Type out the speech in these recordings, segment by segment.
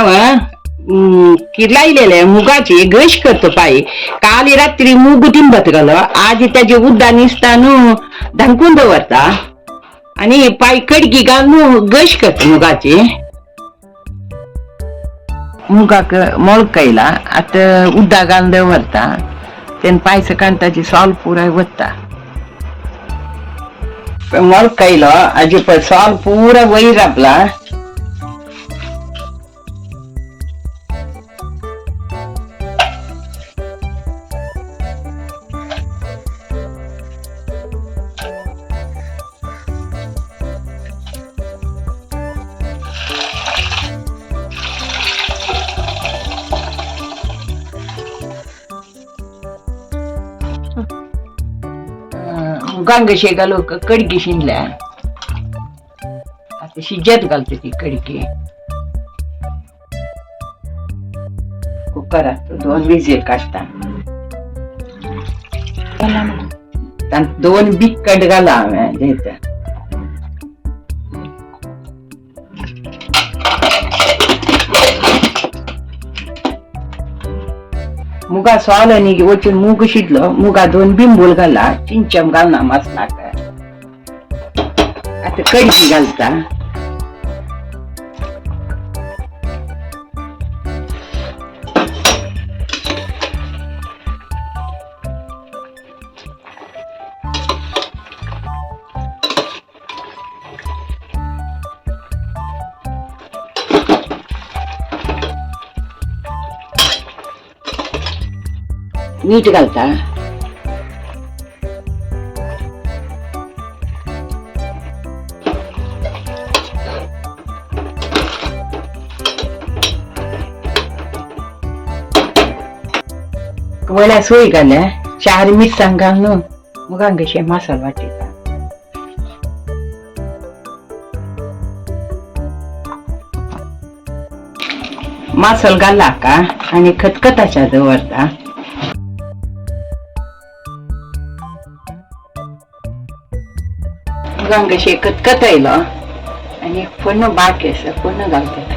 हाव की लायलेले मुगाची गश करतो पाय काल रात्री मूग तिंबत गेलो आज त्याचे उद्दा निसतानु धंकून दवरता आणि पाय कडकी घालून गश करतो मुगाची मुगाक मोळकायला आता उद्दा घालून दवरता त्यान पायचं कांताची सॉल पुरा वत्ता मोळकायला आजी पण सॉल पुरा वैर आपला मुगांग शेगालो कडकी शिनल्या आता शिजत घालते ती कडकी कुकरात 2 विजेल काढता 2 बिकट घाला द्यायचा मुगा सॉल आणि वचून मूग शिजलं मुगा 2 बिंबूल घाला चिंचम घालना मसला आता कडकी घालता मीठ घालता वळ्या सोय घाल्या 4 मिरसांग घालून मुगांगशे मसाला वाटायचा मसाला घाला का आणि खतखताच्या दवरता मुगांग शेकत कतायला आणि पुन्हा बाकेस पुन्हा घालते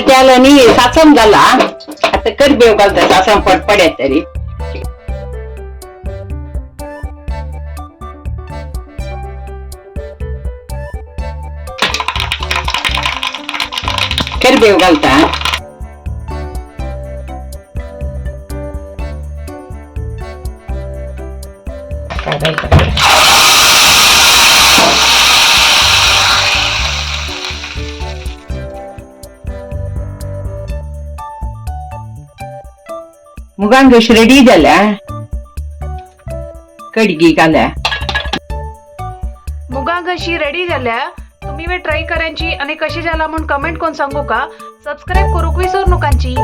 त्याला नी सासम घाला आता करबेव घालता सासम पडपड्या तरी करबेव घालता मुगांगश रेडी झाल्या कडगी घाल्या मुगांगशी रेडी झाल्या तुम्ही वे ट्राय करायची आणि कशी झाला म्हणून कमेंट कोण सांगू का सबस्क्राईब करूक विसरू नकांची।